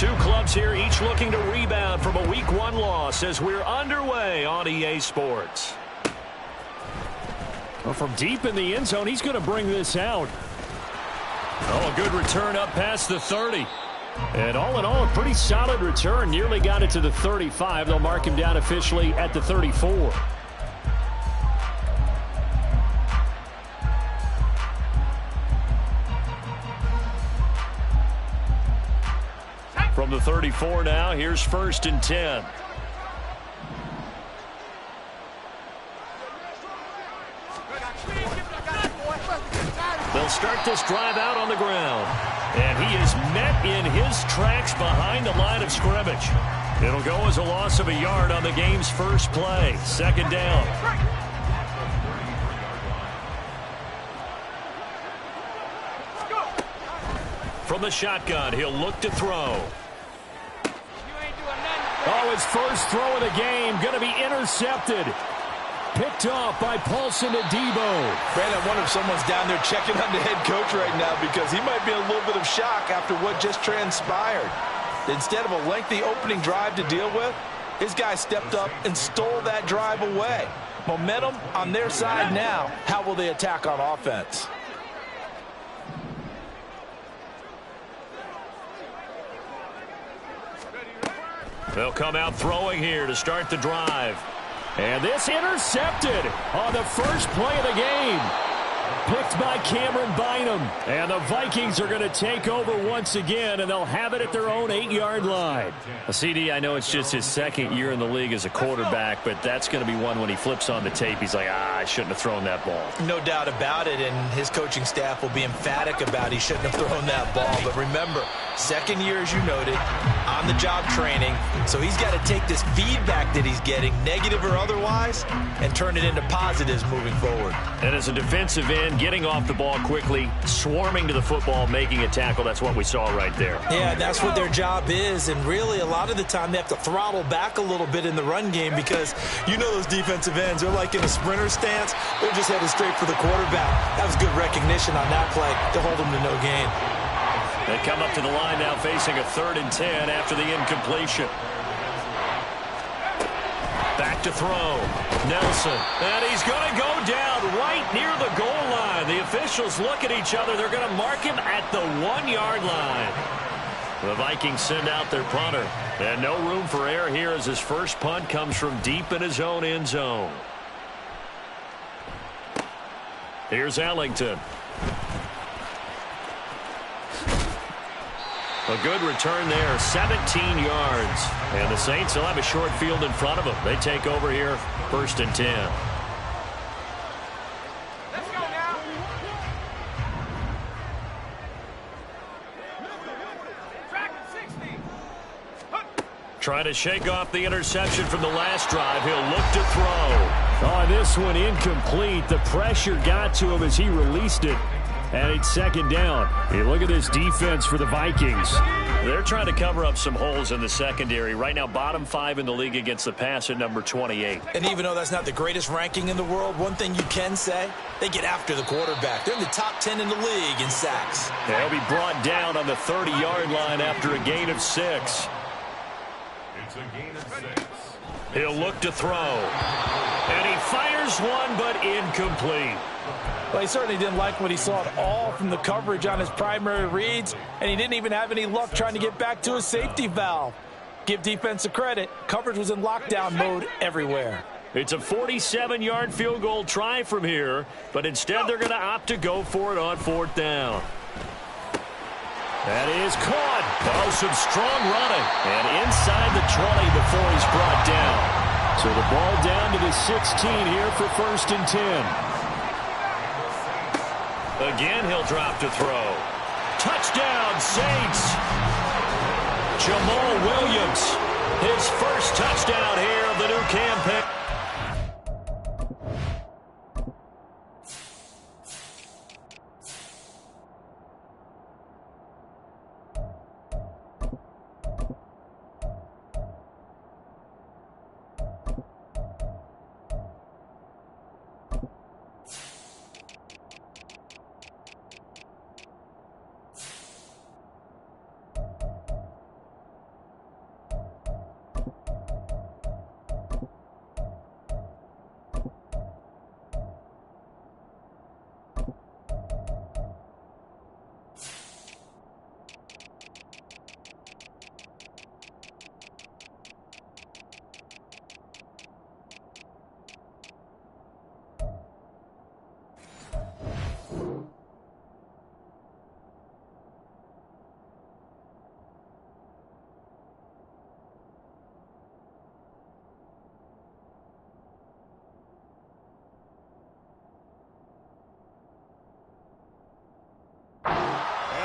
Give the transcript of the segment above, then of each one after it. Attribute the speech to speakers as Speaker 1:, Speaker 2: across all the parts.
Speaker 1: Two clubs here, each looking to rebound from a Week 1 loss as we're underway on EA Sports.
Speaker 2: Well, from deep in the end zone, he's going to bring this out. Oh, a good return up past the 30. And all in all, a pretty solid return. Nearly got it to the 35. They'll mark him down officially at the 34. From the 34 now, here's 1st and 10. They'll start this drive out on the ground. And he is met in his tracks behind the line of scrimmage. It'll go as a loss of a yard on the game's first play. 2nd down. From the shotgun, he'll look to throw. Oh, his first throw of the game going to be intercepted. Picked off by Paulson Adebo.
Speaker 3: Brandon, I wonder if someone's down there checking on the head coach right now because he might be in a little bit of shock after what just transpired. Instead of a lengthy opening drive to deal with, his guy stepped up and stole that drive away. Momentum on their side now. How will they attack on offense?
Speaker 1: They'll come out throwing here to start the drive. And this intercepted on the first play of the game. Picked by Cameron Bynum. And the Vikings are going to take over once again, and they'll have it at their own 8-yard line. CD, I know it's just his 2nd year in the league as a quarterback, but that's going to be one when he flips on the tape. He's like, I shouldn't have thrown that ball.
Speaker 3: No doubt about it, and his coaching staff will be emphatic about he shouldn't have thrown that ball. But remember, 2nd year, as you noted, on-the-job training. So he's got to take this feedback that he's getting, negative or otherwise, and turn it into positives moving forward.
Speaker 1: And as a defensive end, getting off the ball quickly, swarming to the football, making a tackle, that's what we saw right there.
Speaker 3: Yeah, that's what their job is, and really a lot of the time they have to throttle back a little bit in the run game because you know those defensive ends, they're like in a sprinter stance, they're just headed straight for the quarterback. That was good recognition on that play to hold them to no gain.
Speaker 1: They come up to the line now facing a 3rd and 10 after the incompletion. Back to throw. Nelson. And he's going to go down right near the goal line. The officials look at each other. They're going to mark him at the 1-yard line. The Vikings send out their punter. And no room for error here as his first punt comes from deep in his own end zone. Here's Ellington. A good return there, 17 yards. And the Saints will have a short field in front of them. They take over here, 1st and 10.
Speaker 4: Let's go now. Track 60.
Speaker 1: Trying to shake off the interception from the last drive. He'll look to throw.
Speaker 2: Oh, this one incomplete. The pressure got to him as he released it. And it's 2nd down. Hey, look at this defense for the Vikings.
Speaker 1: They're trying to cover up some holes in the secondary. Right now, bottom 5 in the league against the pass at number 28.
Speaker 3: And even though that's not the greatest ranking in the world, one thing you can say, they get after the quarterback. They're in the top 10 in the league in sacks.
Speaker 1: They'll be brought down on the 30-yard line after a gain of 6.
Speaker 4: It's a gain of 6.
Speaker 1: He'll look to throw. And he fires one, but incomplete.
Speaker 3: Well, he certainly didn't like what he saw at all from the coverage on his primary reads, and he didn't even have any luck trying to get back to his safety valve. Give defensive credit. Coverage was in lockdown mode everywhere.
Speaker 1: It's a 47-yard field goal try from here, but instead they're going to opt to go for it on 4th down.
Speaker 2: That is caught.
Speaker 1: Oh, some strong running. And inside the 20 before he's brought down.
Speaker 2: So the ball down to the 16 here for 1st and 10.
Speaker 1: Again, he'll drop to throw. Touchdown, Saints. Jamal Williams, his first touchdown here of the new campaign.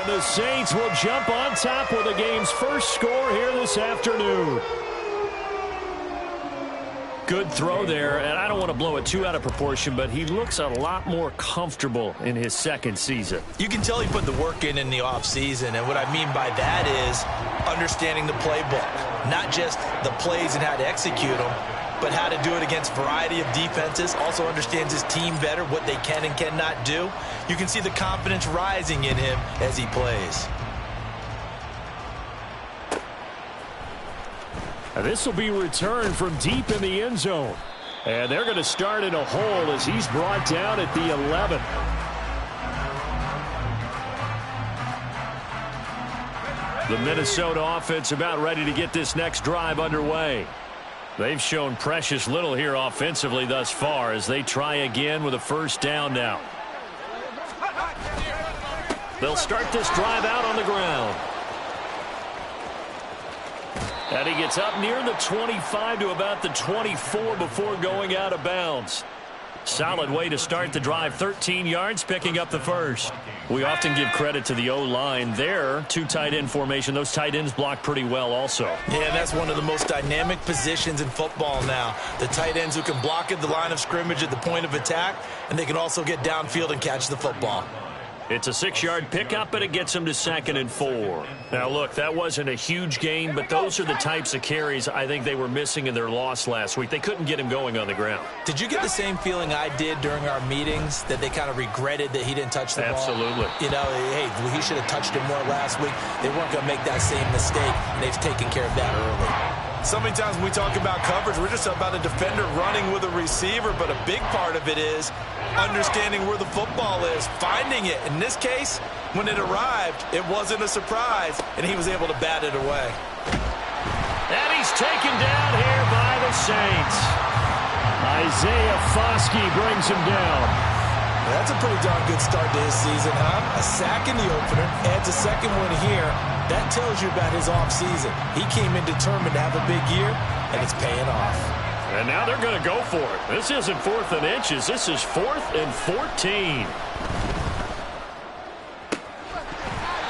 Speaker 2: And the Saints will jump on top with the game's first score here this afternoon. Good throw there, and I don't want to blow it too out of proportion, but he looks a lot more comfortable in his second season.
Speaker 3: You can tell he put the work in the offseason, and what I mean by that is understanding the playbook. Not just the plays and how to execute them, but how to do it against a variety of defenses. Also understands his team better, what they can and cannot do. You can see the confidence rising in him as he plays.
Speaker 2: This will be returned from deep in the end zone. And they're going to start in a hole as he's brought down at the 11. The Minnesota offense about ready to get this next drive underway. They've shown precious little here offensively thus far as they try again with a first down now. They'll start this drive out on the ground. And he gets up near the 25 to about the 24 before going out of bounds. Solid way to start the drive. 13 yards, picking up the first. We often give credit to the O-line there. Two tight end formation. Those tight ends block pretty well also.
Speaker 3: Yeah, that's one of the most dynamic positions in football now. The tight ends who can block at the line of scrimmage at the point of attack, and they can also get downfield and catch the football.
Speaker 2: It's a 6-yard pickup, and it gets him to 2nd and 4. Now, look, that wasn't a huge gain, but those are the types of carries I think they were missing in their loss last week. They couldn't get him going on the ground.
Speaker 3: Did you get the same feeling I did during our meetings, that they kind of regretted that he didn't touch the ball?
Speaker 2: Absolutely.
Speaker 3: You know, hey, he should have touched it more last week. They weren't going to make that same mistake, and they've taken care of that early. So many times when we talk about coverage, we're just about a defender running with a receiver, but a big part of it is understanding where the football is, finding it. In this case, when it arrived, it wasn't a surprise, and he was able to bat it away.
Speaker 2: And he's taken down here by the Saints. Isaiah Foskey brings him down.
Speaker 3: That's a pretty darn good start to his season, huh? A sack in the opener, adds a second one here. That tells you about his offseason. He came in determined to have a big year, and it's paying off.
Speaker 2: And now they're going to go for it. This isn't 4th and inches. This is 4th and 14.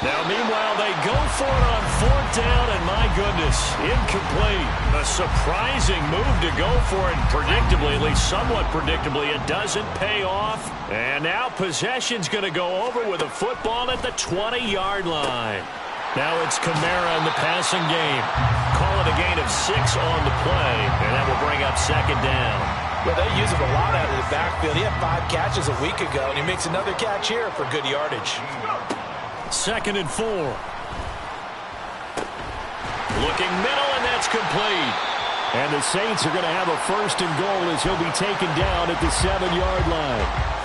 Speaker 2: Now, meanwhile, they go for it on 4th down, and my goodness, incomplete. A surprising move to go for it, and predictably, at least somewhat predictably, it doesn't pay off. And now possession's going to go over with a football at the 20-yard line. Now it's Kamara in the passing game. Call it a gain of 6 on the play, and that will bring up 2nd down.
Speaker 3: Well, they use him a lot out of the backfield. He had 5 catches a week ago, and he makes another catch here for good yardage.
Speaker 2: 2nd and 4. Looking middle, and that's complete. And the Saints are going to have a 1st and goal as he'll be taken down at the 7-yard line.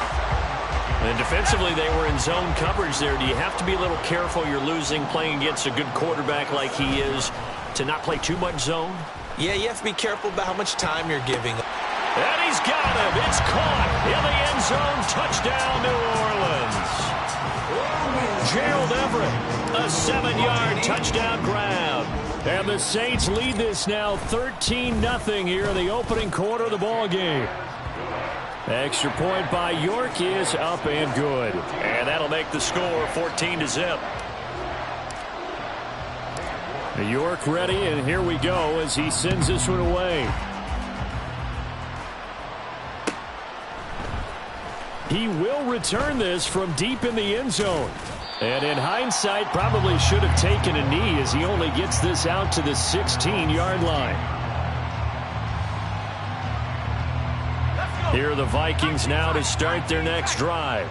Speaker 2: And defensively, they were in zone coverage there. Do you have to be a little careful? You're losing, playing against a good quarterback like he is, to not play too much zone?
Speaker 3: Yeah, you have to be careful about how much time you're giving.
Speaker 2: And he's got him. It's caught in the end zone. Touchdown, New Orleans. Gerald Everett, a 7-yard touchdown grab. And the Saints lead this now 13-0 here in the opening quarter of the ball game. Extra point by York is up and good. And that'll make the score 14-0. York ready, and here we go as he sends this one away. He will return this from deep in the end zone. And in hindsight, probably should have taken a knee as he only gets this out to the 16-yard line. Here are the Vikings now to start their next drive.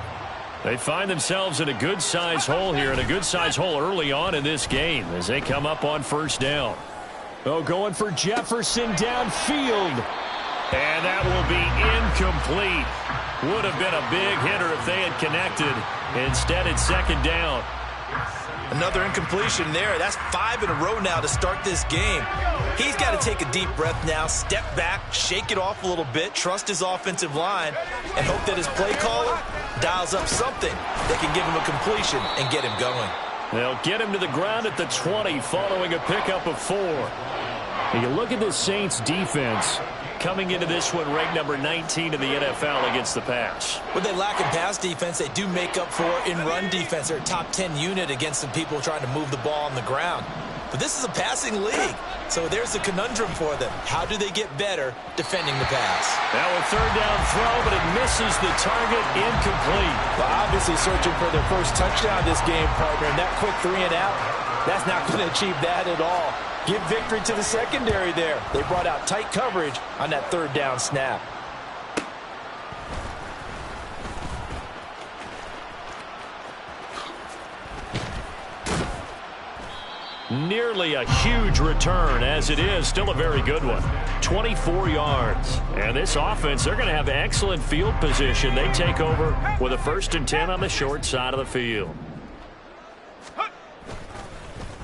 Speaker 2: They find themselves in a good-sized hole here, and a good-sized hole early on in this game as they come up on 1st down. Oh, going for Jefferson downfield. And that will be incomplete. Would have been a big hitter if they had connected. Instead, it's 2nd down.
Speaker 3: Another incompletion there. That's 5 in a row now to start this game. He's got to take a deep breath now, step back, shake it off a little bit, trust his offensive line, and hope that his play caller dials up something that can give him a completion and get him going.
Speaker 2: They'll get him to the ground at the 20 following a pickup of 4. You look at the Saints defense.
Speaker 1: coming into this one ranked number 19 in the NFL against the pass.
Speaker 3: What they lack in pass defense, they do make up for in run defense. They're a top 10 unit against some people trying to move the ball on the ground. But this is a passing league, so there's a conundrum for them. How do they get better defending the pass?
Speaker 1: Now a third down throw, but it misses the target, incomplete.
Speaker 3: Well, obviously searching for their first touchdown this game, partner, and that quick 3 and out, that's not going to achieve that at all. Give victory to the secondary there. They brought out tight coverage on that third down snap.
Speaker 1: Nearly a huge return, as it is still a very good one. 24 yards. And this offense, they're going to have excellent field position. They take over with a 1st and 10 on the short side of the field.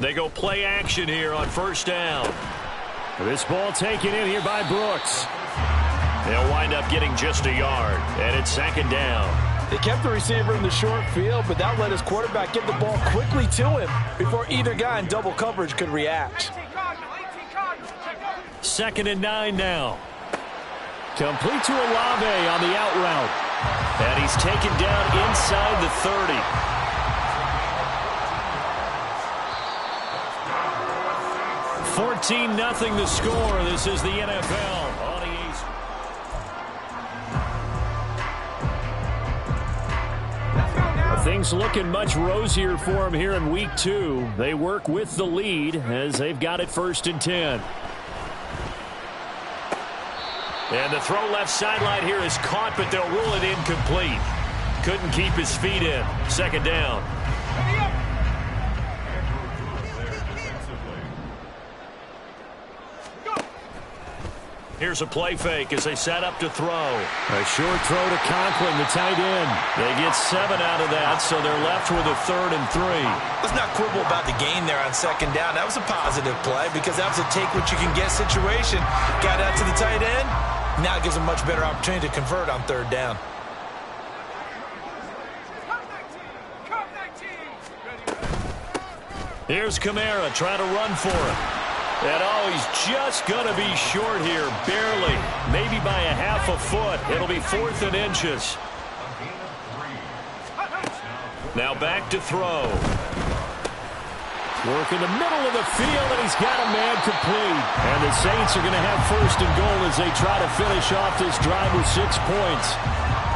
Speaker 1: They go play action here on 1st down.
Speaker 2: This ball taken in here by Brooks.
Speaker 1: They'll wind up getting just a yard, and it's 2nd down.
Speaker 3: They kept the receiver in the short field, but that let his quarterback get the ball quickly to him before either guy in double coverage could react.
Speaker 1: 2nd and 9 now.
Speaker 2: Complete to Olave on the out route.
Speaker 1: And he's taken down inside the 30. (14-0) the score. This is the NFL.
Speaker 2: Things looking much rosier for them here in week 2. They work with the lead as they've got it 1st and 10.
Speaker 1: And the throw left sideline here is caught, but they'll rule it incomplete. Couldn't keep his feet in. 2nd down. Here's a play fake as they set up to throw.
Speaker 2: A short throw to Conklin, the tight end.
Speaker 1: They get 7 out of that, so they're left with a 3rd and 3.
Speaker 3: Let's not quibble about the gain there on 2nd down. That was a positive play because that was a take-what-you-can-get situation. Got out to the tight end. Now it gives them a much better opportunity to convert on 3rd down.
Speaker 1: Here's Kamara trying to run for it. And he's just going to be short here, barely, maybe by a half a foot. It'll be 4th and inches. Now back to throw.
Speaker 2: Work in the middle of the field, and he's got a man complete. And the Saints are going to have 1st and goal as they try to finish off this drive with 6 points.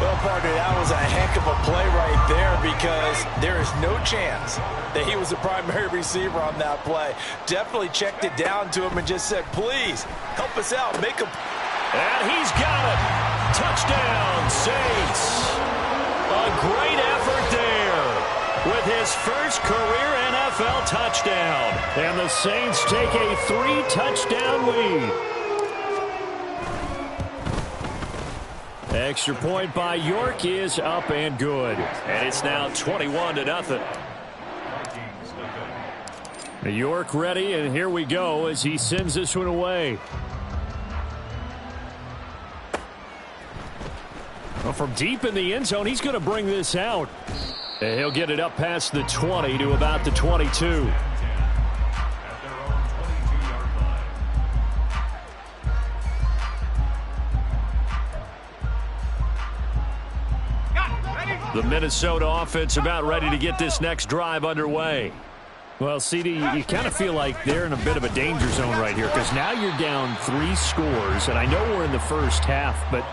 Speaker 3: Well, partner, that was a heck of a play right there because there is no chance that he was the primary receiver on that play. Definitely checked it down to him and just said, please, help us out. Make a...
Speaker 1: And he's got it. Touchdown, Saints. A great effort there with his first career NFL touchdown.
Speaker 2: And the Saints take a 3-touchdown lead. Extra point by York is up and good.
Speaker 1: And it's now 21-0.
Speaker 2: York ready, and here we go as he sends this one away. Well, from deep in the end zone, he's going to bring this out. And he'll get it up past the 20 to about the 22.
Speaker 1: The Minnesota offense about ready to get this next drive underway.
Speaker 2: Well, CD, you kind of feel like they're in a bit of a danger zone right here because now you're down 3 scores, and I know we're in the first half, but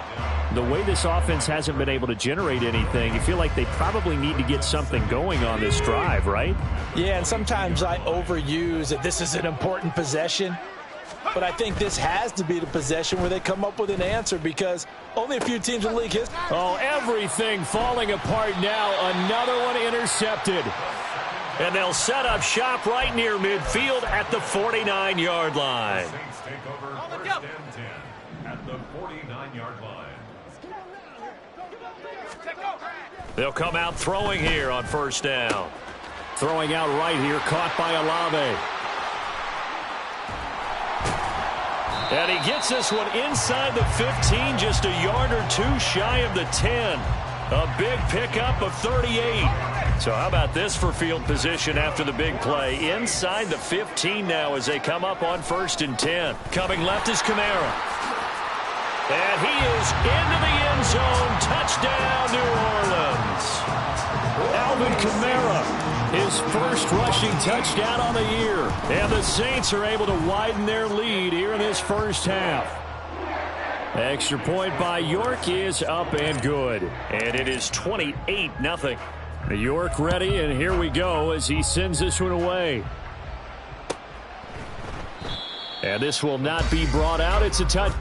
Speaker 2: the way this offense hasn't been able to generate anything, you feel like they probably need to get something going on this drive, right?
Speaker 3: Yeah, and sometimes I overuse that this is an important possession. But I think this has to be the possession where they come up with an answer because only a few teams in the league history.
Speaker 2: Oh, everything falling apart now. Another one intercepted.
Speaker 1: And they'll set up shop right near midfield at the 49-yard line.
Speaker 4: Saints take over 1st and 10 at the 49-yard line.
Speaker 1: They'll come out throwing here on 1st down.
Speaker 2: Throwing out right here, caught by Olave.
Speaker 1: And he gets this one inside the 15, just a yard or 2 shy of the 10. A big pickup of 38. So how about this for field position after the big play? Inside the 15 now as they come up on 1st and 10. Coming left is Kamara. And he is into the end zone. Touchdown, New Orleans. Alvin Kamara, his first rushing touchdown on the year. And the Saints are able to widen their lead here in this first half. Extra point by York is up and good. And it is 28-0. York ready, and here we go as he sends this one away. And this will not be brought out. It's a touch.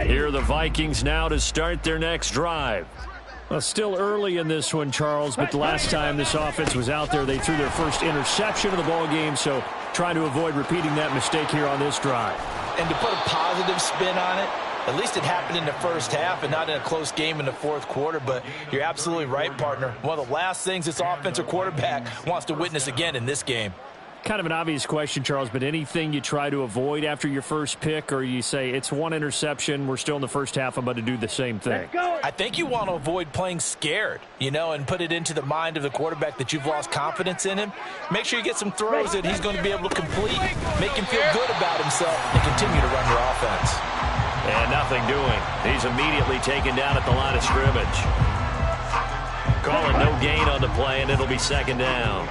Speaker 1: Here are the Vikings now to start their next drive. Well, still early in this one, Charles, but the last time this offense was out there, they threw their first interception of the ball game, so trying to avoid repeating that mistake here on this drive.
Speaker 3: And to put a positive spin on it, at least it happened in the first half and not in a close game in the fourth quarter, but you're absolutely right, partner. One of the last things this offensive quarterback wants to witness again in this game.
Speaker 1: Kind of an obvious question, Charles, but anything you try to avoid after your first pick, or you say it's one interception, we're still in the first half, I'm about to do the same thing?
Speaker 3: I think you want to avoid playing scared, and put it into the mind of the quarterback that you've lost confidence in him. Make sure you get some throws that he's going to be able to complete, make him feel good about himself, and continue to run your offense.
Speaker 1: And nothing doing. He's immediately taken down at the line of scrimmage. Calling no gain on the play, and it'll be second down.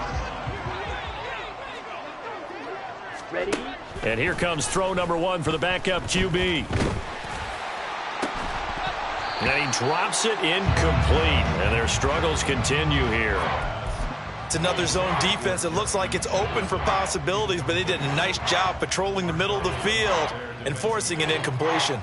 Speaker 2: Ready?
Speaker 1: And here comes throw number one for the backup QB. And he drops it incomplete. And their struggles continue here.
Speaker 3: It's another zone defense. It looks like it's open for possibilities, but they did a nice job patrolling the middle of the field and forcing an incompletion.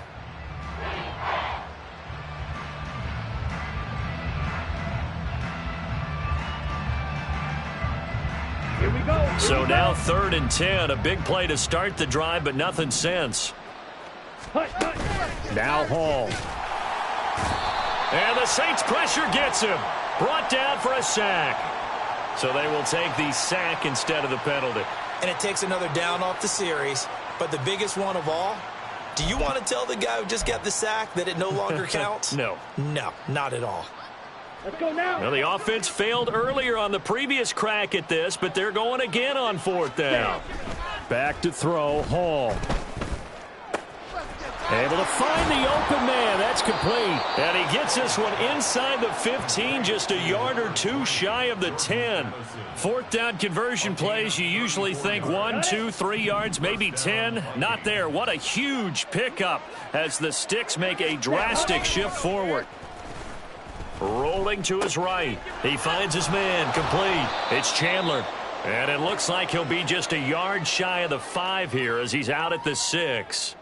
Speaker 2: Here we go.
Speaker 1: So now 3rd and 10. A big play to start the drive, but nothing since. Now Hall. And the Saints pressure gets him. Brought down for a sack. So they will take the sack instead of the penalty.
Speaker 3: And it takes another down off the series. But the biggest one of all, do you want to tell the guy who just got the sack that it no longer counts?
Speaker 1: No.
Speaker 3: No, not at all.
Speaker 2: Let's go now.
Speaker 1: Well, the offense failed earlier on the previous crack at this, but they're going again on 4th down. Back to throw, Hall. Able to find the open man. That's complete. And he gets this one inside the 15, just a yard or two shy of the 10. 4th down conversion plays, you usually think 1, 2, 3 yards, maybe 10. Not there. What a huge pickup as the Sticks make a drastic shift forward. Rolling to his right. He finds his man. Complete. It's Chandler. And it looks like he'll be just a yard shy of the 5 here as he's out at the 6.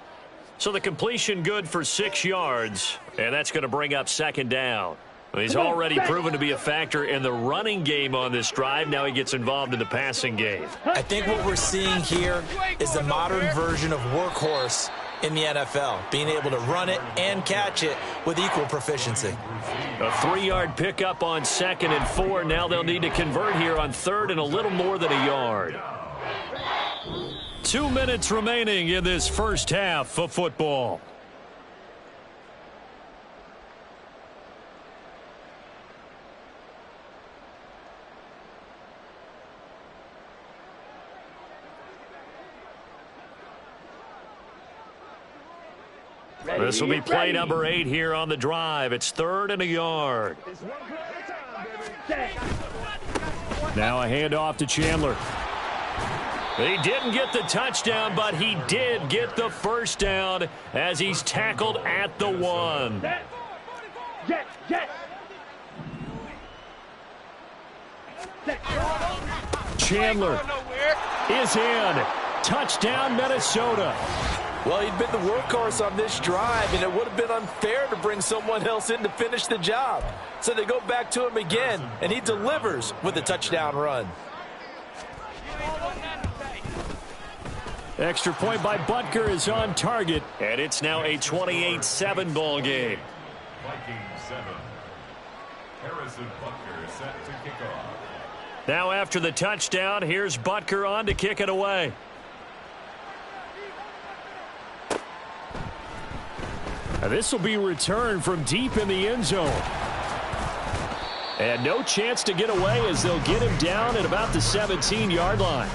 Speaker 1: So the completion good for 6 yards. And that's going to bring up 2nd down. He's already proven to be a factor in the running game on this drive. Now he gets involved in the passing game.
Speaker 3: I think what we're seeing here is the modern version of workhorse in the NFL, being able to run it and catch it with equal proficiency.
Speaker 1: A 3-yard pickup on 2nd and 4. Now they'll need to convert here on 3rd and a little more than a yard. 2 minutes remaining in this first half of football. This will be play number 8 here on the drive. It's 3rd and a yard. Now a handoff to Chandler. He didn't get the touchdown, but he did get the first down as he's tackled at the 1. Chandler is in. Touchdown, Minnesota.
Speaker 3: Well, he'd been the workhorse on this drive, and it would have been unfair to bring someone else in to finish the job. So they go back to him again, and he delivers with a touchdown run.
Speaker 1: Extra point by Butker is on target.
Speaker 2: And it's now a 28-7 ball game.
Speaker 4: Vikings 7. Harrison Butker set to kick off.
Speaker 1: Now after the touchdown, here's Butker on to kick it away. This will be returned from deep in the end zone. And no chance to get away as they'll get him down at about the 17-yard line.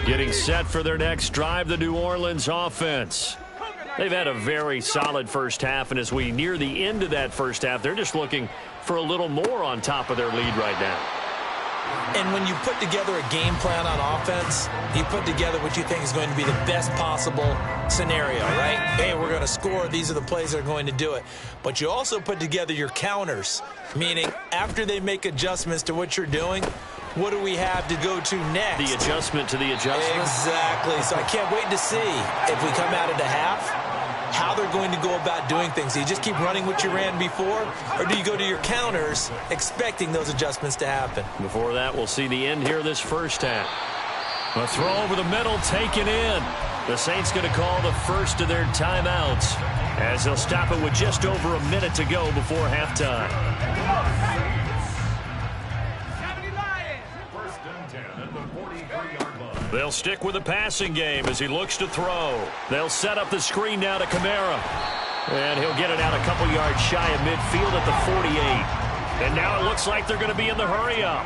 Speaker 1: Getting set for their next drive, the New Orleans offense. They've had a very solid first half, and as we near the end of that first half, they're just looking for a little more on top of their lead right now.
Speaker 3: And when you put together a game plan on offense, you put together what you think is going to be the best possible scenario, right? Hey, we're going to score. These are the plays that are going to do it. But you also put together your counters, meaning after they make adjustments to what you're doing, what do we have to go to next?
Speaker 1: The adjustment to the adjustment?
Speaker 3: Exactly. So I can't wait to see if we come out of the half, how they're going to go about doing things. Do you just keep running what you ran before, or do you go to your counters expecting those adjustments to happen?
Speaker 1: Before that, we'll see the end here of this first half. A throw over the middle taken in. The Saints going to call the first of their timeouts as they'll stop it with just over a minute to go before halftime. They'll stick with the passing game as he looks to throw. They'll set up the screen now to Kamara. And he'll get it out a couple yards shy of midfield at the 48. And now it looks like they're going to be in the hurry-up.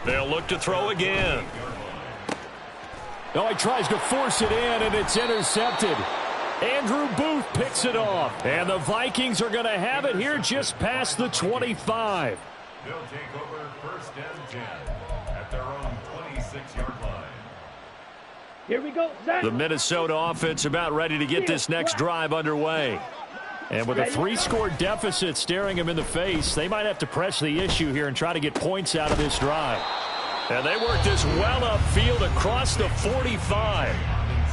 Speaker 1: They'll look to throw again. Oh, he tries to force it in, and it's intercepted. Andrew Booth picks it off. And the Vikings are going to have it here just past the 25.
Speaker 4: They'll take over first and 10 at their own 26-yard line.
Speaker 5: Here we go, Zach.
Speaker 1: The Minnesota offense about ready to get this next drive underway. And with a 3-score deficit staring them in the face, they might have to press the issue here and try to get points out of this drive. And they work this well upfield across the 45.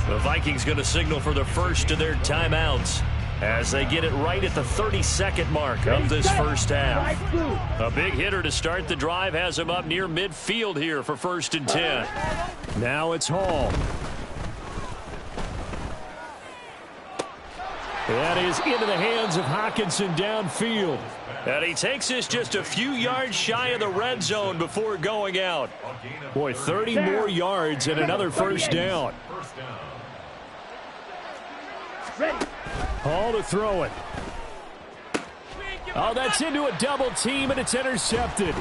Speaker 1: The Vikings going to signal for the first of their timeouts as they get it right at the 32nd mark of this first half. A big hitter to start the drive has him up near midfield here for first and 10. Now it's Hall. That is into the hands of Hockenson downfield. And he takes this just a few yards shy of the red zone before going out. Boy, 30 more yards and another first down.
Speaker 5: Ready.
Speaker 1: Hall to throw it. Oh, that's into a double team, and it's intercepted.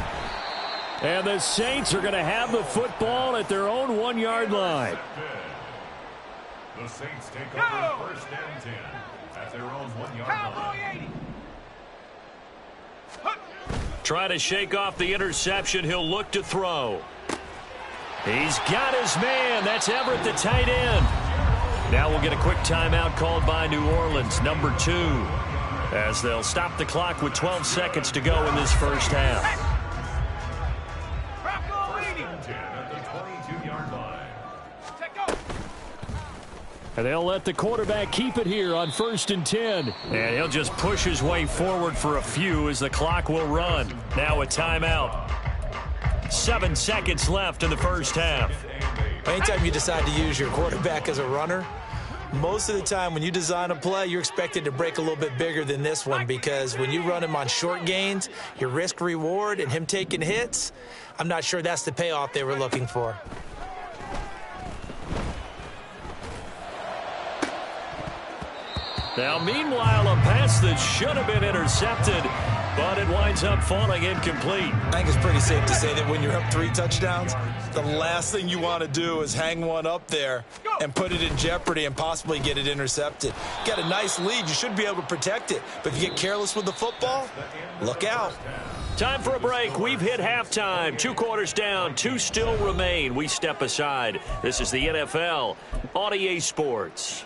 Speaker 1: And the Saints are going to have the football at their own 1-yard line.
Speaker 4: The Saints take over first and 10 at their own 1-yard line.
Speaker 1: Try to shake off the interception. He'll look to throw. He's got his man. That's Everett, the tight end. Now we'll get a quick timeout called by New Orleans, number 2, as they'll stop the clock with 12 seconds to go in this first half.
Speaker 4: First and 10 at the 22-yard line.
Speaker 1: And they'll let the quarterback keep it here on first and 10. And he'll just push his way forward for a few as the clock will run. Now a timeout. 7 seconds left in the first half.
Speaker 3: Anytime you decide to use your quarterback as a runner, most of the time when you design a play, you're expected to break a little bit bigger than this one, because when you run him on short gains, your risk reward and him taking hits, I'm not sure that's the payoff they were looking for.
Speaker 1: Now, meanwhile, a pass that should have been intercepted, but it winds up falling incomplete.
Speaker 3: I think it's pretty safe to say that when you're up 3 touchdowns, the last thing you want to do is hang one up there and put it in jeopardy and possibly get it intercepted. You got a nice lead. You should be able to protect it. But if you get careless with the football, look out.
Speaker 1: Time for a break. We've hit halftime. 2 quarters down. 2 still remain. We step aside. This is the NFL on EA Sports.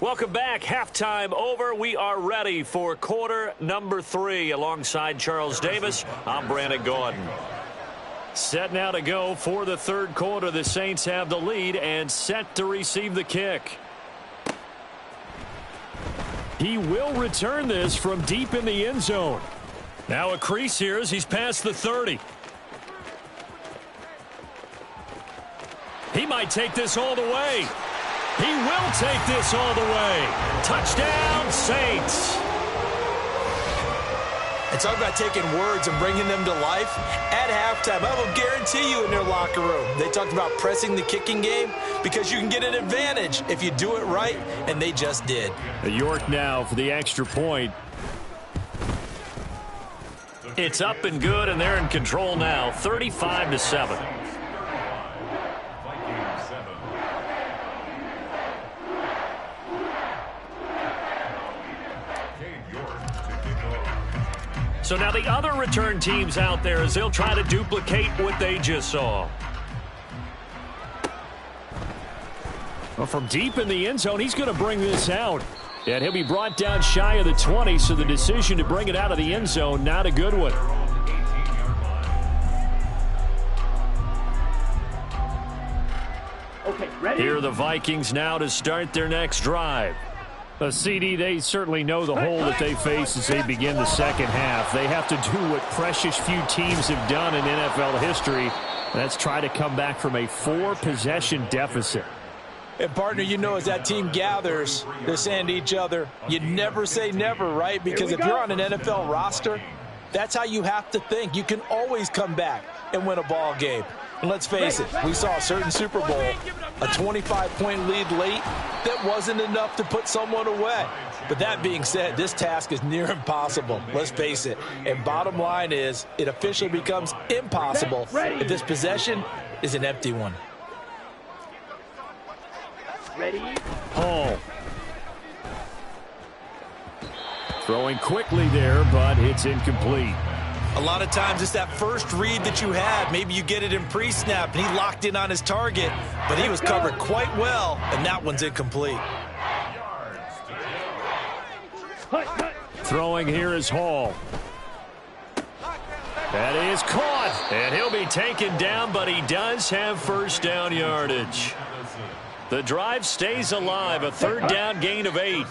Speaker 1: Welcome back. Halftime over. We are ready for quarter number 3. Alongside Charles Davis, I'm Brandon Gordon. Set now to go for the third quarter. The Saints have the lead and set to receive the kick. He will return this from deep in the end zone. Now a crease here as he's past the 30. He might take this all the way. He will take this all the way. Touchdown, Saints.
Speaker 3: And talk about taking words and bringing them to life. At halftime, I will guarantee you in their locker room, they talked about pressing the kicking game because you can get an advantage if you do it right, and they just did.
Speaker 2: York now for the extra point.
Speaker 1: It's up and good, and they're in control now, 35-7. So now the other return teams out there as they'll try to duplicate what they just saw.
Speaker 2: Well, from deep in the end zone, he's going to bring this out. And he'll be brought down shy of the 20, so the decision to bring it out of the end zone, not a good one.
Speaker 5: Okay, ready?
Speaker 2: Here are the Vikings now to start their next drive. CD, they certainly know the hole that they face as they begin the second half. They have to do what precious few teams have done in NFL history. That's try to come back from a 4-possession deficit.
Speaker 3: And, partner, you know as that team gathers, they're saying to each other, you never say never, right? Because if you're on an NFL roster, that's how you have to think. You can always come back and win a ball game. And let's face it, we saw a certain Super Bowl, a 25-point lead late, that wasn't enough to put someone away. But that being said, this task is near impossible. Let's face it. And bottom line is, it officially becomes impossible if this possession is an empty one.
Speaker 5: Ready?
Speaker 2: Hall. Throwing quickly there, but it's incomplete.
Speaker 3: A lot of times it's that first read that you had. Maybe you get it in pre-snap, and he locked in on his target, but he was covered quite well, and that one's incomplete.
Speaker 2: Throwing here is Hall. That is caught, and he'll be taken down, but he does have first down yardage. The drive stays alive, a third down gain of 8.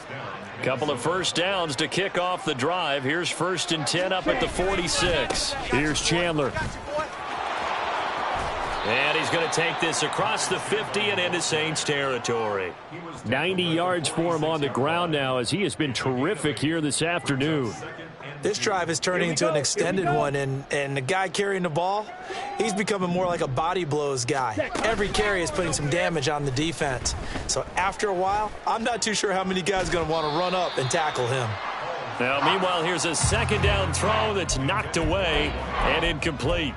Speaker 2: Couple of first downs to kick off the drive. Here's 1st and 10 up at the 46. Here's Chandler.
Speaker 1: And he's going to take this across the 50 and into Saints territory.
Speaker 2: 90 yards for him on the ground now as he has been terrific here this afternoon.
Speaker 3: This drive is turning into an extended one, and the guy carrying the ball, he's becoming more like a body blows guy. Every carry is putting some damage on the defense. So after a while, I'm not too sure how many guys are going to want to run up and tackle him.
Speaker 1: Now, meanwhile, here's a second down throw that's knocked away and incomplete.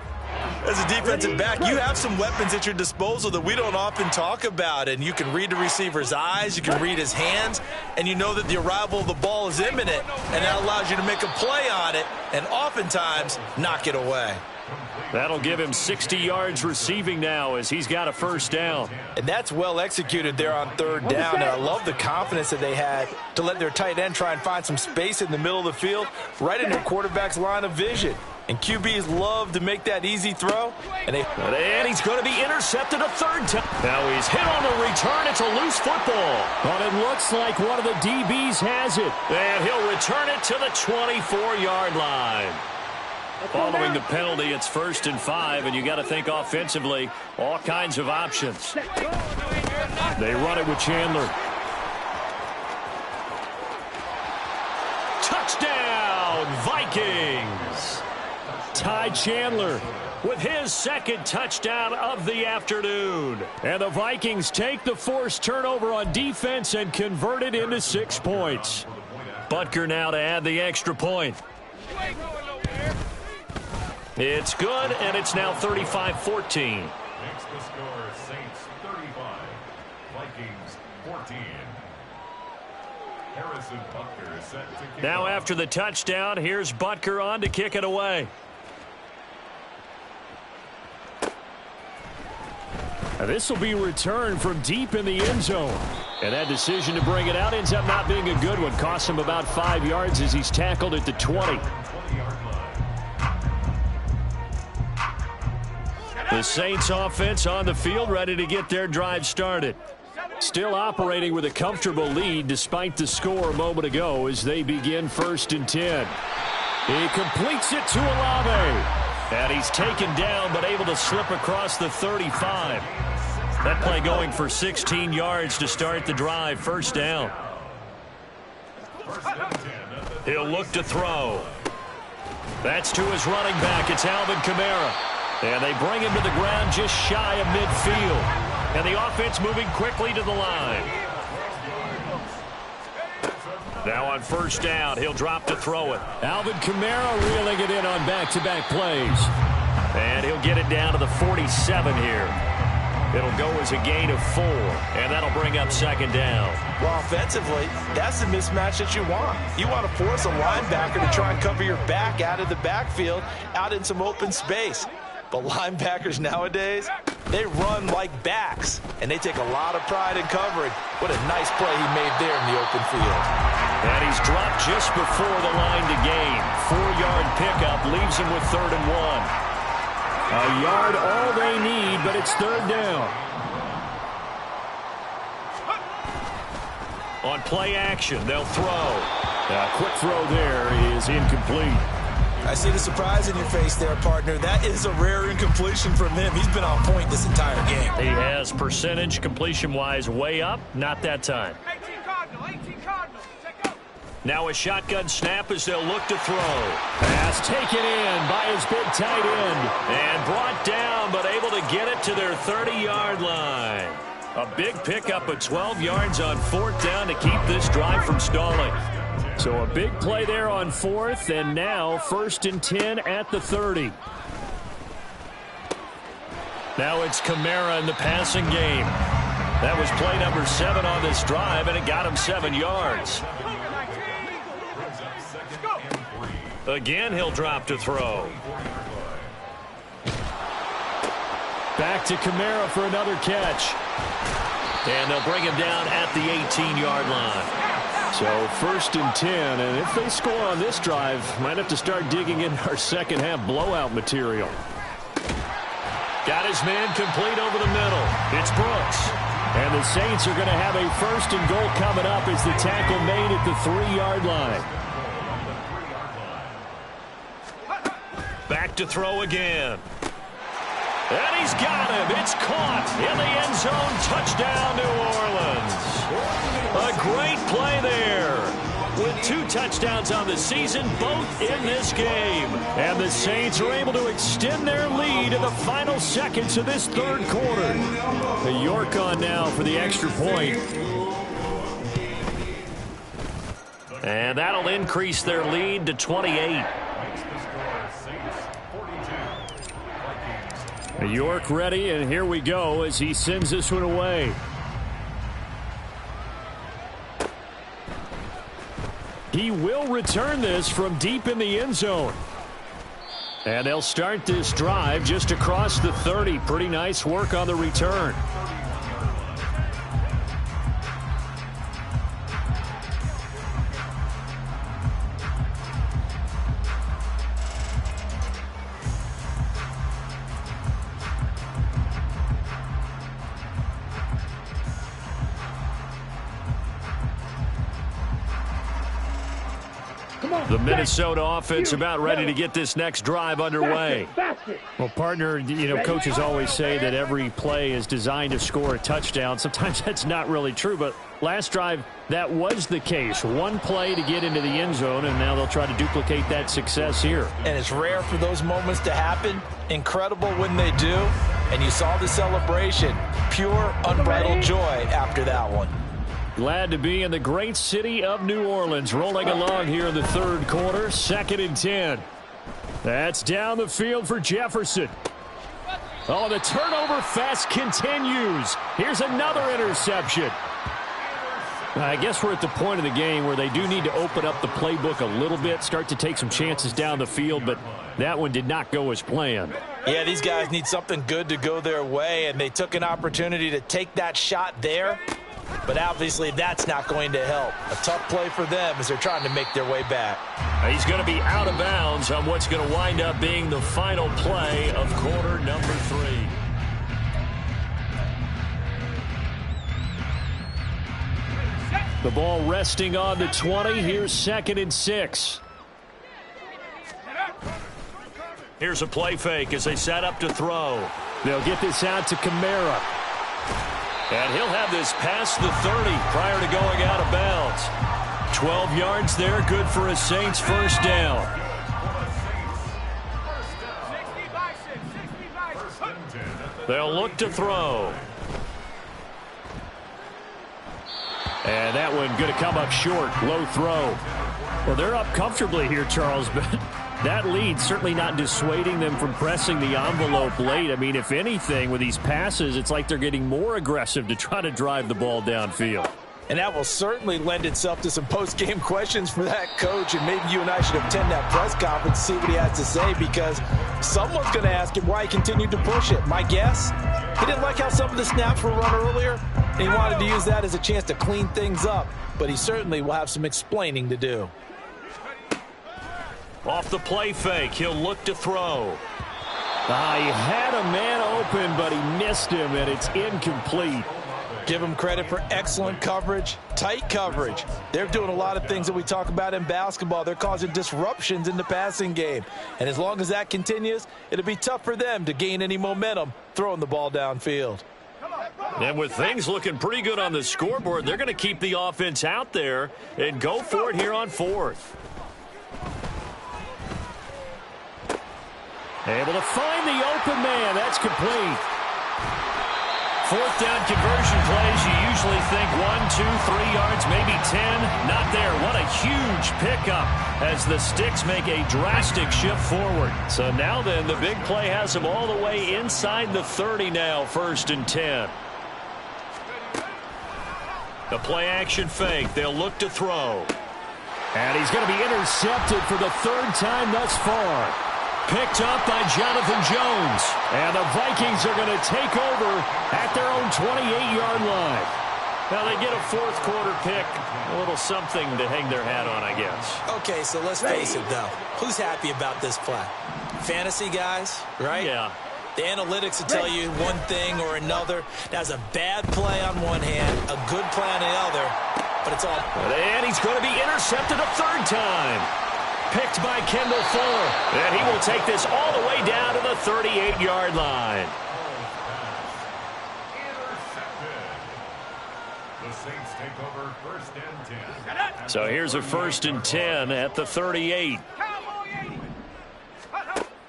Speaker 3: As a defensive back, you have some weapons at your disposal that we don't often talk about, and you can read the receiver's eyes, you can read his hands, and you know that the arrival of the ball is imminent, and that allows you to make a play on it and oftentimes knock it away.
Speaker 1: That'll give him 60 yards receiving now as he's got a first down.
Speaker 3: And that's well executed there on third down. And I love the confidence that they had to let their tight end try and find some space in the middle of the field, right in their quarterback's line of vision. And QBs love to make that easy throw. And
Speaker 1: he's going to be intercepted a third time. Now he's hit on the return. It's a loose football.
Speaker 2: But it looks like one of the DBs has it.
Speaker 1: And he'll return it to the 24-yard line. Following the penalty, it's 1st and 5, and you got to think offensively, all kinds of options.
Speaker 2: They run it with Chandler.
Speaker 1: Touchdown, Vikings!
Speaker 2: Ty Chandler
Speaker 1: with his second touchdown of the afternoon.
Speaker 2: And the Vikings take the forced turnover on defense and convert it into 6 points.
Speaker 1: Butker now to add the extra point. It's good, and it's now 35-14.
Speaker 4: Makes the score Saints 35, Vikings 14. Harrison Butker is set to kick
Speaker 1: Now
Speaker 4: off.
Speaker 1: after the touchdown, here's Butker on to kick it away.
Speaker 2: This will be returned from deep in the end zone. And that decision to bring it out ends up not being a good one. Costs him about 5 yards as he's tackled at the 20.
Speaker 1: The Saints offense on the field ready to get their drive started.
Speaker 2: Still operating with a comfortable lead despite the score a moment ago as they begin 1st and 10. He completes it to Olave.
Speaker 1: And he's taken down but able to slip across the 35. That play going for 16 yards to start the drive. 1st down. He'll look to throw. That's to his running back. It's Alvin Kamara. And they bring him to the ground just shy of midfield. And the offense moving quickly to the line. Now on 1st down, he'll drop to throw it.
Speaker 2: Alvin Kamara reeling it in on back-to-back plays.
Speaker 1: And he'll get it down to the 47 here. It'll go as a gain of 4, and that'll bring up 2nd down.
Speaker 3: Well, offensively, that's the mismatch that you want. You want to force a linebacker to try and cover your back out of the backfield, out in some open space. But linebackers nowadays, they run like backs, and they take a lot of pride in covering. What a nice play he made there in the open field.
Speaker 1: And he's dropped just before the line to gain. 4-yard pickup leaves him with 3rd and 1.
Speaker 2: A yard all they need, but it's 3rd down.
Speaker 1: On play action, they'll throw.
Speaker 2: A quick throw there is incomplete.
Speaker 3: I see the surprise in your face there, partner. That is a rare incompletion from him. He's been on point this entire game.
Speaker 1: He has percentage completion-wise way up. Not that time.
Speaker 5: 18 Cardinal, 18 Cardinal. Check go.
Speaker 1: Now a shotgun snap as they'll look to throw.
Speaker 2: Pass taken in by his big tight end.
Speaker 1: And brought down, but able to get it to their 30-yard line. A big pickup of 12 yards on 4th down to keep this drive from stalling.
Speaker 2: So a big play there on 4th, and now 1st and 10 at the 30.
Speaker 1: Now it's Kamara in the passing game. That was play number 7 on this drive, and it got him 7 yards. Again, he'll drop to throw.
Speaker 2: Back to Kamara for another catch.
Speaker 1: And they'll bring him down at the 18-yard line.
Speaker 2: So 1st and 10, and if they score on this drive, might have to start digging in our second half blowout material.
Speaker 1: Got his man complete over the middle. It's Brooks.
Speaker 2: And the Saints are going to have a 1st and goal coming up as the tackle made at the 3-yard line.
Speaker 1: Back to throw again. And he's got him. It's caught in the end zone. Touchdown, New Orleans. A great play there. With 2 touchdowns on the season, both in this game.
Speaker 2: And the Saints are able to extend their lead in the final seconds of this 3rd quarter. The York on now for the extra point.
Speaker 1: And that'll increase their lead to 28.
Speaker 2: York ready, and here we go as he sends this one away. He will return this from deep in the end zone. And they'll start this drive just across the 30. Pretty nice work on the return.
Speaker 1: The Minnesota offense about ready to get this next drive underway.
Speaker 2: Well, partner, you know, coaches always say that every play is designed to score a touchdown. Sometimes that's not really true, but last drive, that was the case. One play to get into the end zone, and now they'll try to duplicate that success here.
Speaker 3: And it's rare for those moments to happen. Incredible when they do. And you saw the celebration. Pure, unbridled joy after that one.
Speaker 2: Glad to be in the great city of New Orleans, rolling along here in the 3rd quarter, 2nd and 10. That's down the field for Jefferson. Oh, the turnover fest continues. Here's another interception. I guess we're at the point of the game where they do need to open up the playbook a little bit, start to take some chances down the field, but that one did not go as planned.
Speaker 3: Yeah, these guys need something good to go their way, and they took an opportunity to take that shot there, but obviously that's not going to help. A tough play for them as they're trying to make their way back.
Speaker 1: He's going to be out of bounds on what's going to wind up being the final play of quarter number 3.
Speaker 2: The ball resting on the 20. Here's 2nd and 6.
Speaker 1: Here's a play fake as they set up to throw.
Speaker 2: They'll get this out to Kamara.
Speaker 1: And he'll have this past the 30 prior to going out of bounds. 12 yards there, good for a Saints first down. They'll look to throw.
Speaker 2: And that one going to come up short. Low throw. Well, they're up comfortably here, Charles, but that lead certainly not dissuading them from pressing the envelope late. I mean, if anything, with these passes, it's like they're getting more aggressive to try to drive the ball downfield.
Speaker 3: And that will certainly lend itself to some post-game questions for that coach, and maybe you and I should attend that press conference to see what he has to say, because someone's going to ask him why he continued to push it. My guess, he didn't like how some of the snaps were run earlier, and he wanted to use that as a chance to clean things up, but he certainly will have some explaining to do.
Speaker 1: Off the play fake, he'll look to throw.
Speaker 2: He had a man open, but he missed him, and it's incomplete.
Speaker 3: Give them credit for excellent coverage, tight coverage. They're doing a lot of things that we talk about in basketball. They're causing disruptions in the passing game. And as long as that continues, it'll be tough for them to gain any momentum throwing the ball downfield.
Speaker 1: And with things looking pretty good on the scoreboard, they're going to keep the offense out there and go for it here on 4th.
Speaker 2: Able to find the open man. That's complete.
Speaker 1: 4th down conversion plays, you usually think 1, 2, 3 yards, maybe 10. Not there. What a huge pickup as the Sticks make a drastic shift forward. So now then, the big play has them all the way inside the 30 now, 1st and 10. The play action fake. They'll look to throw.
Speaker 2: And he's going to be intercepted for the 3rd time thus far.
Speaker 1: Picked up by Jonathan Jones.
Speaker 2: And the Vikings are going to take over at their own 28-yard line.
Speaker 1: Now they get a 4th quarter pick. A little something to hang their hat on, I guess.
Speaker 3: Okay, so let's face it, though. Who's happy about this play? Fantasy guys, right?
Speaker 1: Yeah.
Speaker 3: The analytics will tell you one thing or another. That's a bad play on one hand, a good play on the other, but it's all.
Speaker 1: And he's going to be intercepted a 3rd time. Picked by Kendall Fuller. And he will take this all the way down to the 38-yard line.
Speaker 4: The Saints take over 1st and 10.
Speaker 1: So here's a 1st and 10 at the 38.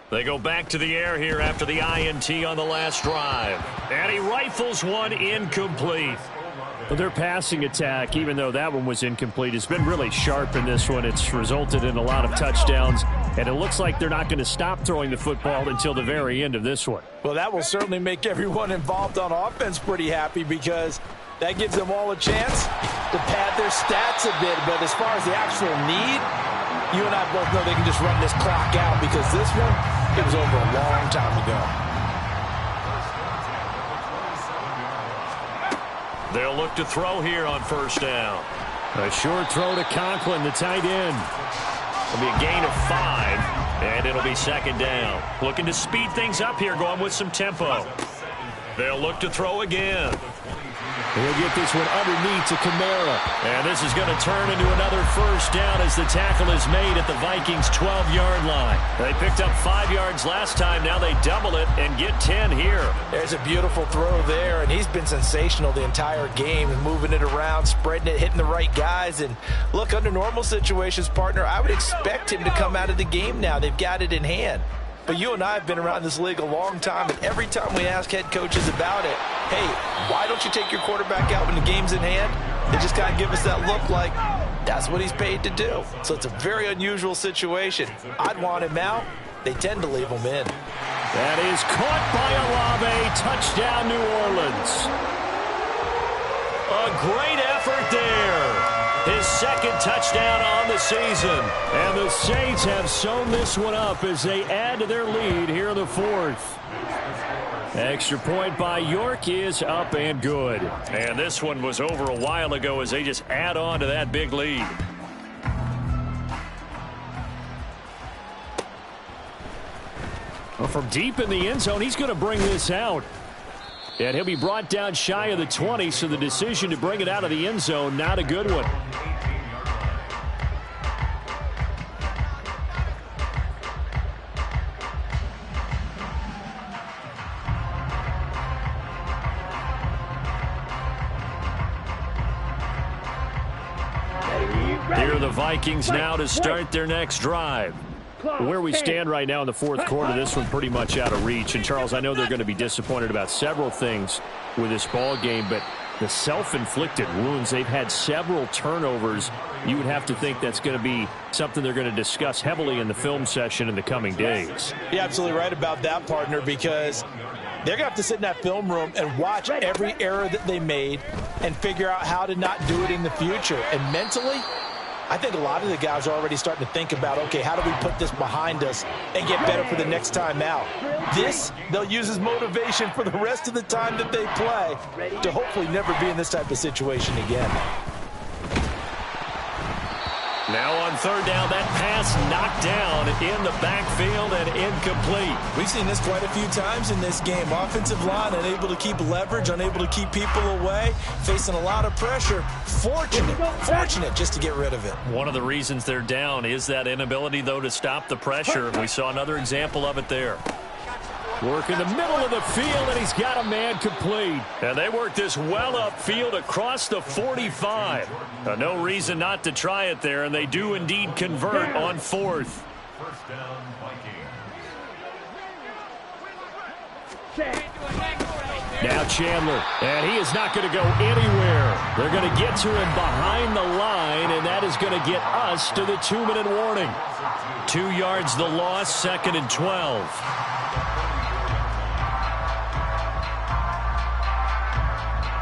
Speaker 1: They go back to the air here after the INT on the last drive. And he rifles one incomplete.
Speaker 2: Well, their passing attack, even though that one was incomplete, has been really sharp in this one. It's resulted in a lot of touchdowns, and it looks like they're not going to stop throwing the football until the very end of this one.
Speaker 3: Well, that will certainly make everyone involved on offense pretty happy, because that gives them all a chance to pad their stats a bit. But as far as the actual need, you and I both know they can just run this clock out, because this one, it was over a long time ago.
Speaker 1: They'll look to throw here on 1st down.
Speaker 2: A short throw to Conklin, the tight end.
Speaker 1: It'll be a gain of 5, and it'll be 2nd down. Looking to speed things up here, going with some tempo. They'll look to throw again.
Speaker 2: He'll get this one underneath to Kamara.
Speaker 1: And this is going to turn into another 1st down as the tackle is made at the Vikings' 12-yard line. They picked up 5 yards last time. Now they double it and get 10 here.
Speaker 3: There's a beautiful throw there, and he's been sensational the entire game, moving it around, spreading it, hitting the right guys. And look, under normal situations, partner, I would expect him to come out of the game now. They've got it in hand. But you and I have been around this league a long time, and every time we ask head coaches about it, hey, why don't you take your quarterback out when the game's in hand? They just kind of give us that look like that's what he's paid to do. So it's a very unusual situation. I'd want him out, they tend to leave them in.
Speaker 1: That is caught by Olave. Touchdown, New Orleans. A great effort there. His second touchdown on the season. And the Saints have sewn this one up as they add to their lead here in the fourth. Extra point by York is up and good.
Speaker 2: And this one was over a while ago as they just add on to that big lead.
Speaker 1: Well, from deep in the end zone, he's going to bring this out. And he'll be brought down shy of the 20, so the decision to bring it out of the end zone, not a good one.
Speaker 2: Here are the Vikings now to start their next drive.
Speaker 1: Where we stand right now in the fourth quarter, this one pretty much out of reach. And, Charles, I know they're going to be disappointed about several things with this ball game, but the self-inflicted wounds, they've had several turnovers. You would have to think that's going to be something they're going to discuss heavily in the film session in the coming days.
Speaker 3: You're absolutely right about that, partner, because they're going to have to sit in that film room and watch every error that they made and figure out how to not do it in the future. And mentally, I think a lot of the guys are already starting to think about, okay, how do we put this behind us and get better for the next time out? This, they'll use as motivation for the rest of the time that they play to hopefully never be in this type of situation again.
Speaker 2: Now on third down, that pass knocked down in the backfield and incomplete.
Speaker 3: We've seen this quite a few times in this game. Offensive line unable to keep leverage, unable to keep people away, facing a lot of pressure. Fortunate just to get rid of it.
Speaker 2: One of the reasons they're down is that inability, though, to stop the pressure. We saw another example of it there.
Speaker 1: Work in the middle of the field, and he's got a man complete.
Speaker 2: And they work this well upfield across the 45. No reason not to try it there, and they do indeed convert on fourth.
Speaker 4: First down, Vikings.
Speaker 1: Now Chandler, and he is not going to go anywhere. They're going to get to him behind the line, and that is going to get us to the 2-minute warning.
Speaker 2: 2 yards the loss, 2nd and 12.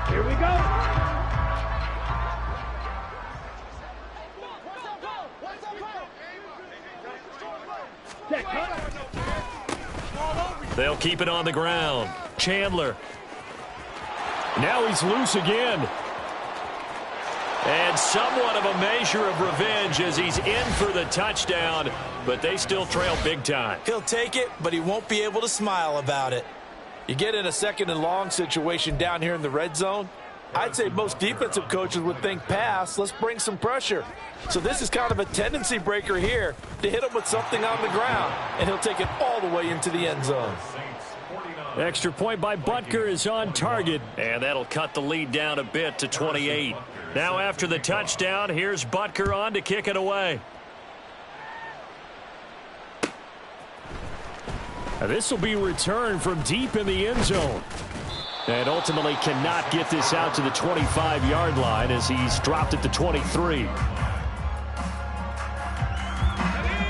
Speaker 5: Here we go.
Speaker 2: They'll keep it on the ground. Chandler.
Speaker 1: Now he's loose again.
Speaker 2: And somewhat of a measure of revenge as he's in for the touchdown, but they still trail big time.
Speaker 3: He'll take it, but he won't be able to smile about it. You get in a 2nd and long situation down here in the red zone, I'd say most defensive coaches would think pass, let's bring some pressure. So this is kind of a tendency breaker here to hit him with something on the ground, and he'll take it all the way into the end zone.
Speaker 1: Extra point by Butker is on target.
Speaker 2: And that'll cut the lead down a bit to 28. Now after the touchdown, here's Butker on to kick it away.
Speaker 1: This will be returned from deep in the end zone. And ultimately cannot get this out to the 25-yard line as he's dropped at the 23.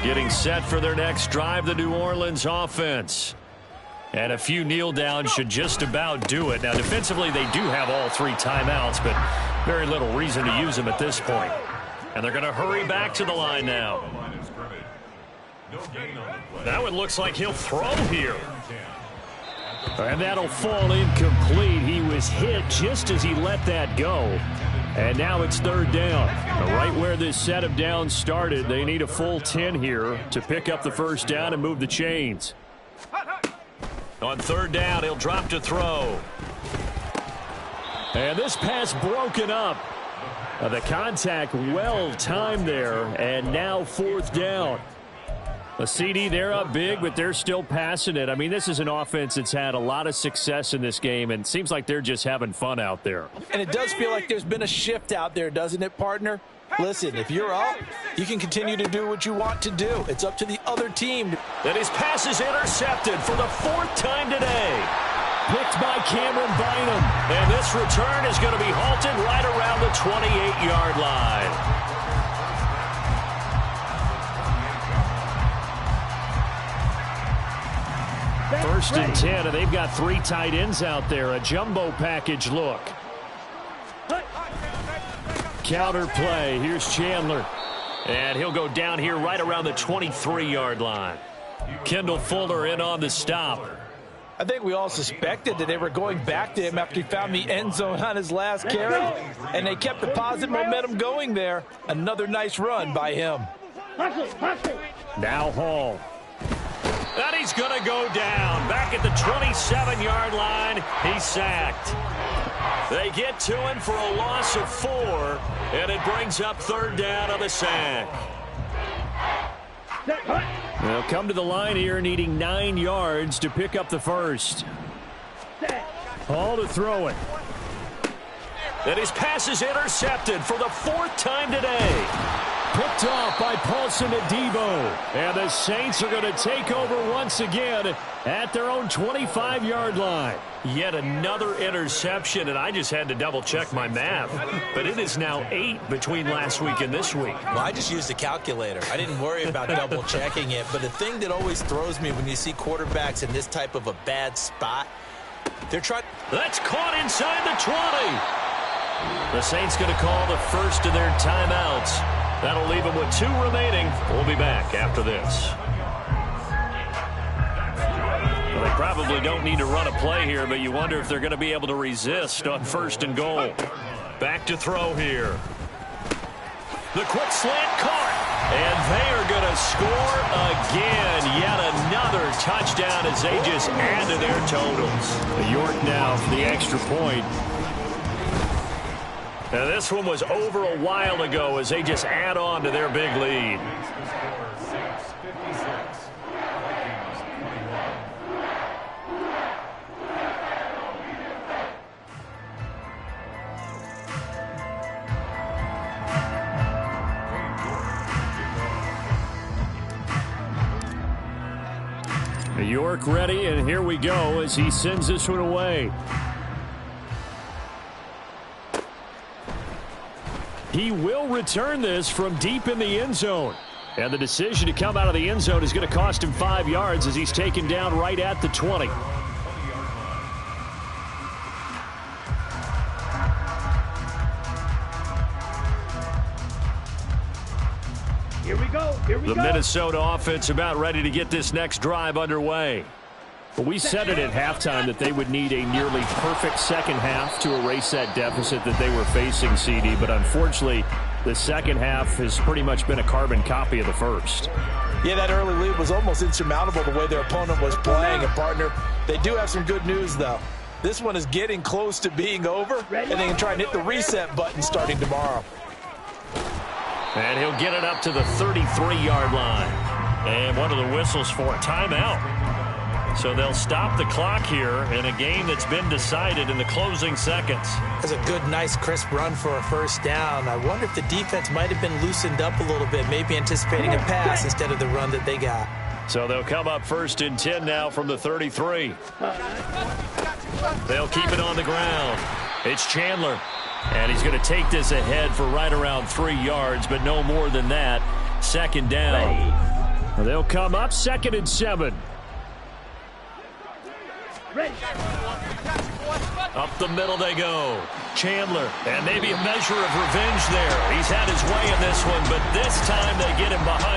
Speaker 2: Getting set for their next drive, the New Orleans offense. And a few kneel downs should just about do it. Now defensively they do have all 3 timeouts, but very little reason to use them at this point. And they're going to hurry back to the line now. That one looks like he'll throw here.
Speaker 1: And that'll fall incomplete. He was hit just as he let that go. And now it's third down. Right where this set of downs started, they need a full 10 here to pick up the first down and move the chains.
Speaker 2: On third down, he'll drop to throw.
Speaker 1: And this pass broken up. The contact well timed there, and now fourth down. A CD, they're up big, but they're still passing it. I mean, this is an offense that's had a lot of success in this game, and it seems like they're just having fun out there.
Speaker 3: And it does feel like there's been a shift out there, doesn't it, partner? Listen, if you're up, you can continue to do what you want to do. It's up to the other team.
Speaker 2: And his pass is intercepted for the 4th time today.
Speaker 1: Picked by Cameron Bynum.
Speaker 2: And this return is going to be halted right around the 28-yard line. First and 10, and they've got 3 tight ends out there. A jumbo package look. Counter play. Here's Chandler.
Speaker 1: And he'll go down here right around the 23-yard line. Kendall Fuller in on the stop.
Speaker 3: I think we all suspected that they were going back to him after he found the end zone on his last carry, and they kept the positive momentum going there. Another nice run by him.
Speaker 2: Now Hall.
Speaker 1: And he's going to go down. Back at the 27-yard line, he's sacked. They get to him for a loss of 4, and it brings up 3rd down on the sack.
Speaker 2: They'll come to the line here needing 9 yards to pick up the first. Hall to throw it.
Speaker 1: And his pass is intercepted for the 4th time today.
Speaker 2: Picked off by Paulson Adebo. And the Saints are going to take over once again at their own 25-yard line.
Speaker 1: Yet another interception, and I just had to double-check my math. But it is now 8 between last week and this week.
Speaker 6: Well, I just used a calculator. I didn't worry about double-checking it. But the thing that always throws me when you see quarterbacks in this type of a bad spot, they're trying.
Speaker 1: That's caught inside the 20. The Saints going to call the first of their timeouts. That'll leave them with 2 remaining. We'll be back after this. Well, they probably don't need to run a play here, but you wonder if they're going to be able to resist on 1st and goal. Back to throw here. The quick slant caught. And they are going to score again. Yet another touchdown as they just add to their totals.
Speaker 2: York now for the extra point.
Speaker 1: Now this one was over a while ago as they just add on to their big lead.
Speaker 2: York ready, and here we go as he sends this one away. He will return this from deep in the end zone. And the decision to come out of the end zone is going to cost him 5 yards as he's taken down right at the 20.
Speaker 5: Here we go. Here we go.
Speaker 1: The Minnesota offense about ready to get this next drive underway.
Speaker 2: We said it at halftime that they would need a nearly perfect second half to erase that deficit that they were facing, CD. But unfortunately, the second half has pretty much been a carbon copy of the first.
Speaker 3: Yeah, that early lead was almost insurmountable the way their opponent was playing. And, partner, they do have some good news, though. This one is getting close to being over, and they can try and hit the reset button starting tomorrow.
Speaker 1: And he'll get it up to the 33-yard line. And one of the whistles for a timeout. So they'll stop the clock here in a game that's been decided in the closing seconds.
Speaker 6: That's a good, nice, crisp run for a first down. I wonder if the defense might have been loosened up a little bit, maybe anticipating a pass instead of the run that they got.
Speaker 1: So they'll come up 1st and 10 now from the 33. They'll keep it on the ground. It's Chandler. And he's going to take this ahead for right around 3 yards, but no more than that. 2nd down.
Speaker 2: They'll come up 2nd and 7.
Speaker 1: Up the middle they go. Chandler, and maybe a measure of revenge there. He's had his way in this one, but this time they get him behind